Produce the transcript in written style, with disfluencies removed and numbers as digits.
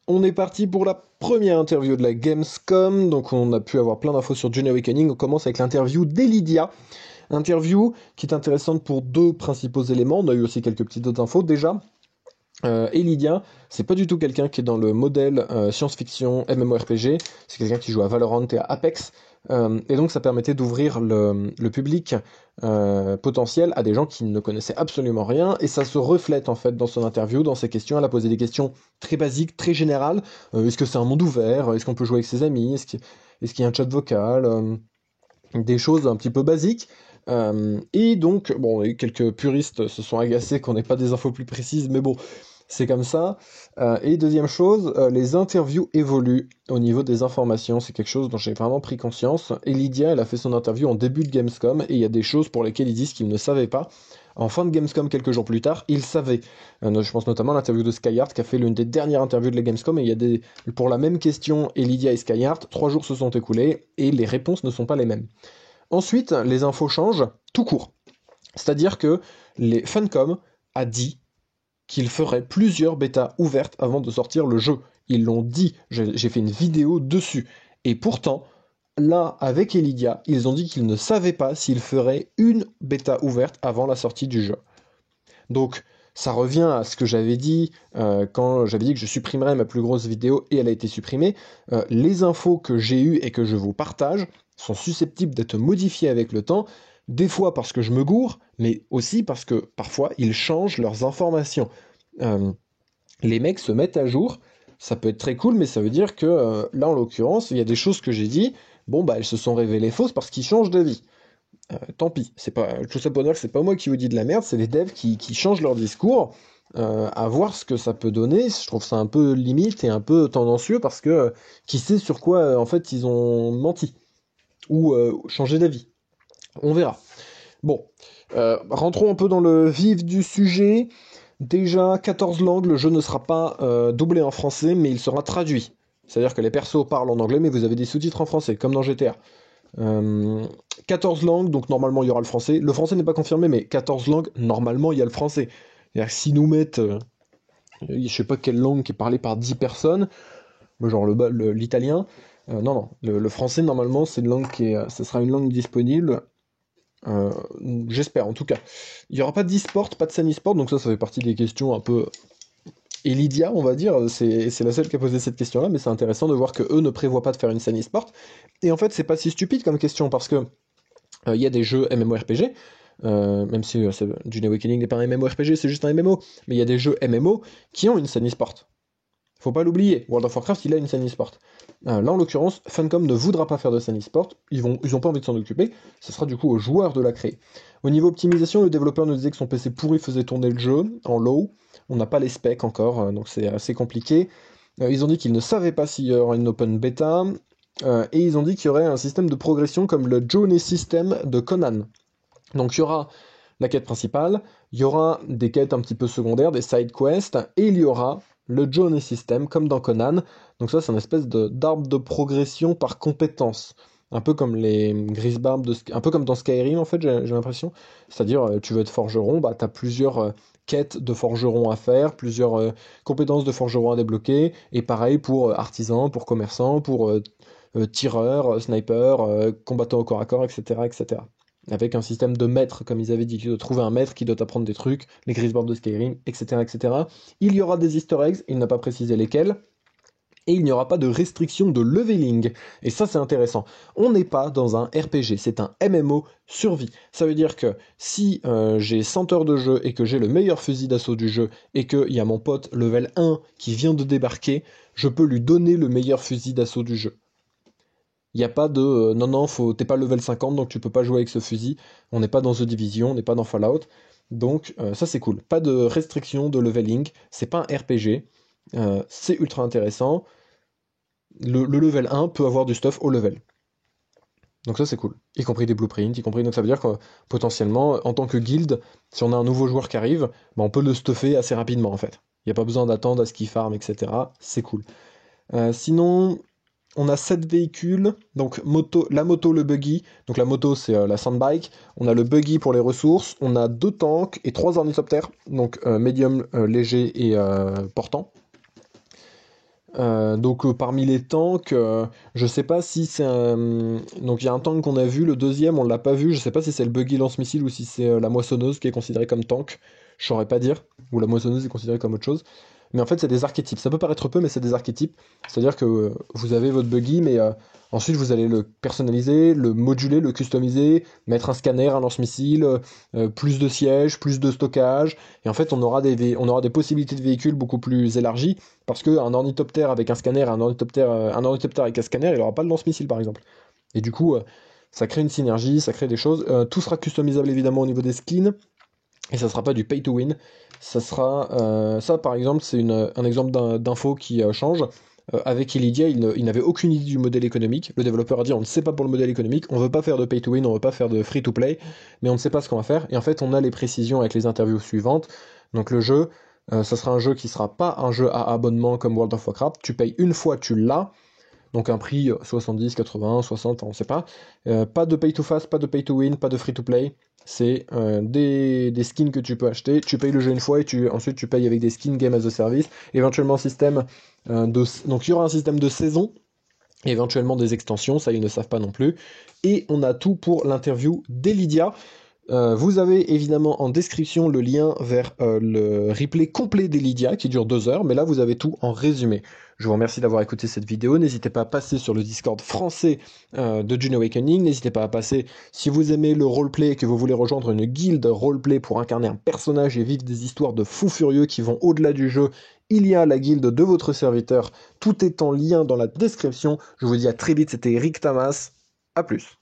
On est parti pour la première interview de la Gamescom. Donc on a pu avoir plein d'infos sur June Awakening. On commence avec l'interview d'Elydia. Interview qui est intéressante pour deux principaux éléments. On a eu aussi quelques petites autres infos. Déjà, Elydia, c'est pas du tout quelqu'un qui est dans le modèle science-fiction MMORPG. C'est quelqu'un qui joue à Valorant et à Apex. Et donc ça permettait d'ouvrir le public potentiel à des gens qui ne connaissaient absolument rien, et ça se reflète en fait dans son interview, dans ses questions. Elle a posé des questions très basiques, très générales. Est-ce que c'est un monde ouvert? Est-ce qu'on peut jouer avec ses amis? Est-ce qu'il y a un chat vocal? Des choses un petit peu basiques. Et donc, bon, quelques puristes se sont agacés qu'on n'ait pas des infos plus précises, mais bon, c'est comme ça. Et deuxième chose, les interviews évoluent au niveau des informations. C'est quelque chose dont j'ai vraiment pris conscience. Et Lydia, elle a fait son interview en début de Gamescom, et il y a des choses pour lesquelles ils disent qu'ils ne savaient pas. En fin de Gamescom, quelques jours plus tard, ils savaient. Je pense notamment à l'interview de Skyheart, qui a fait l'une des dernières interviews de la Gamescom, et il y a pour la même question, Lydia et Skyheart, 3 jours se sont écoulés, et les réponses ne sont pas les mêmes. Ensuite, les infos changent tout court. C'est-à-dire que les Funcom a dit qu'il ferait plusieurs bêtas ouvertes avant de sortir le jeu. Ils l'ont dit, j'ai fait une vidéo dessus. Et pourtant, là, avec Elydia, ils ont dit qu'ils ne savaient pas s'ils feraient une bêta ouverte avant la sortie du jeu. Donc, ça revient à ce que j'avais dit quand j'avais dit que je supprimerais ma plus grosse vidéo, et elle a été supprimée. Les infos que j'ai eues et que je vous partage sont susceptibles d'être modifiées avec le temps, des fois parce que je me gourre, mais aussi parce que parfois ils changent leurs informations. Euh, les mecs se mettent à jour, ça peut être très cool, mais ça veut dire que là en l'occurrence, il y a des choses que j'ai dit, bon bah elles se sont révélées fausses parce qu'ils changent d'avis. Tant pis, c'est pas tout ça pour dire que c'est pas moi qui vous dis de la merde, c'est les devs qui changent leur discours. À voir ce que ça peut donner. Je trouve ça un peu limite et un peu tendancieux, parce que qui sait sur quoi en fait ils ont menti ou changé d'avis. On verra. Bon, rentrons un peu dans le vif du sujet. Déjà, 14 langues, le jeu ne sera pas doublé en français, mais il sera traduit. C'est-à-dire que les persos parlent en anglais, mais vous avez des sous-titres en français, comme dans GTA. 14 langues, donc normalement il y aura le français. Le français n'est pas confirmé, mais 14 langues, normalement il y a le français. C'est-à-dire que s'ils nous mettent, je sais pas quelle langue qui est parlée par 10 personnes, genre l'italien, non, non, le français normalement c'est une langue ça sera une langue disponible. Euh, J'espère en tout cas. Il n'y aura pas d'e-sport, pas de scène e-sport, donc ça fait partie des questions un peu. Et Lydia, on va dire, c'est la seule qui a posé cette question-là, mais c'est intéressant de voir que eux ne prévoient pas de faire une scène e-sport. Et en fait, c'est pas si stupide comme question, parce que il y a des jeux MMORPG, même si Dune Awakening n'est pas un MMORPG, c'est juste un MMO, mais il y a des jeux MMO qui ont une scène e-sport. Faut pas l'oublier, World of Warcraft, il a une scène e-sport. Là, en l'occurrence, Funcom ne voudra pas faire de scène e-sport, ils ont pas envie de s'en occuper, ce sera du coup aux joueurs de la créer. Au niveau optimisation, le développeur nous disait que son PC pourri faisait tourner le jeu en low. On n'a pas les specs encore, donc c'est assez compliqué. Ils ont dit qu'ils ne savaient pas s'il y aurait une open beta, et ils ont dit qu'il y aurait un système de progression comme le Journey System de Conan. Donc il y aura la quête principale, il y aura des quêtes un petit peu secondaires, des side quests, et il y aura le Journey System comme dans Conan. Donc ça c'est une espèce d'arbre de progression par compétence. Un peu comme les Grisbarbes, un peu comme dans Skyrim en fait, j'ai l'impression. C'est-à-dire, tu veux être forgeron, bah t'as plusieurs quêtes de forgeron à faire, plusieurs compétences de forgeron à débloquer, et pareil pour artisan, pour commerçant, pour tireur, sniper, combattant au corps à corps, etc., etc. Avec un système de maître, comme ils avaient dit, tu dois trouver un maître qui doit t'apprendre des trucs, les Grisbarbes de Skyrim, etc., etc. Il y aura des easter eggs, il n'a pas précisé lesquels, et il n'y aura pas de restriction de leveling. Et ça, c'est intéressant. On n'est pas dans un RPG, c'est un MMO survie. Ça veut dire que si j'ai 100 heures de jeu et que j'ai le meilleur fusil d'assaut du jeu, et qu'il y a mon pote level 1 qui vient de débarquer, je peux lui donner le meilleur fusil d'assaut du jeu. Il n'y a pas de non, non, t'es pas level 50, donc tu peux pas jouer avec ce fusil. On n'est pas dans The Division, on n'est pas dans Fallout. Donc ça c'est cool. Pas de restriction de leveling, c'est pas un RPG. C'est ultra intéressant. Le level 1 peut avoir du stuff au level. Donc ça c'est cool. Y compris des blueprints, y compris. Donc ça veut dire que potentiellement, en tant que guild, si on a un nouveau joueur qui arrive, bah, on peut le stuffer assez rapidement en fait. Il n'y a pas besoin d'attendre à ce qu'il farm, etc. C'est cool. Sinon, on a 7 véhicules, donc la moto, le buggy. Donc la moto c'est la sandbike. On a le buggy pour les ressources. On a 2 tanks et 3 ornithoptères, donc médium, léger et portant. Parmi les tanks, je sais pas si c'est un... Donc il y a un tank qu'on a vu, le deuxième on l'a pas vu, je sais pas si c'est le buggy lance-missile ou si c'est la moissonneuse qui est considérée comme tank, je saurais pas dire, ou la moissonneuse est considérée comme autre chose. Mais en fait c'est des archétypes, ça peut paraître peu mais c'est des archétypes, c'est-à-dire que vous avez votre buggy mais ensuite vous allez le personnaliser, le moduler, le customiser, mettre un scanner, un lance-missile, plus de sièges, plus de stockage, et en fait on aura des possibilités de véhicules beaucoup plus élargies. Parce qu'un ornithoptère avec un scanner, un ornithoptère avec un scanner, il n'aura pas de lance-missile par exemple. Et du coup, ça crée une synergie, ça crée des choses. Tout sera customisable évidemment au niveau des skins, et ça sera pas du pay to win. Ça sera ça par exemple, c'est un exemple d'info qui change. Avec Elydia, il n'avait aucune idée du modèle économique. Le développeur a dit on ne sait pas pour le modèle économique, on veut pas faire de pay to win, on veut pas faire de free to play, mais on ne sait pas ce qu'on va faire. Et en fait, on a les précisions avec les interviews suivantes. Donc le jeu, ça sera un jeu qui sera pas un jeu à abonnement comme World of Warcraft. Tu payes une fois, tu l'as. Donc un prix 70, 80, 60, on ne sait pas. Pas de pay to fast, pas de pay to win, pas de free to play. C'est des skins que tu peux acheter. Tu payes le jeu une fois et ensuite tu payes avec des skins game as a service. Éventuellement système donc il y aura un système de saison. Éventuellement des extensions, ça ils ne savent pas non plus. Et on a tout pour l'interview d'Elydia. Vous avez évidemment en description le lien vers le replay complet d'Elydia qui dure 2 heures, mais là vous avez tout en résumé. Je vous remercie d'avoir écouté cette vidéo. N'hésitez pas à passer sur le Discord français de Dune Awakening. N'hésitez pas à passer si vous aimez le roleplay et que vous voulez rejoindre une guilde roleplay pour incarner un personnage et vivre des histoires de fous furieux qui vont au-delà du jeu. Il y a la guilde de votre serviteur. Tout est en lien dans la description. Je vous dis à très vite. C'était Eric Tamas. À plus.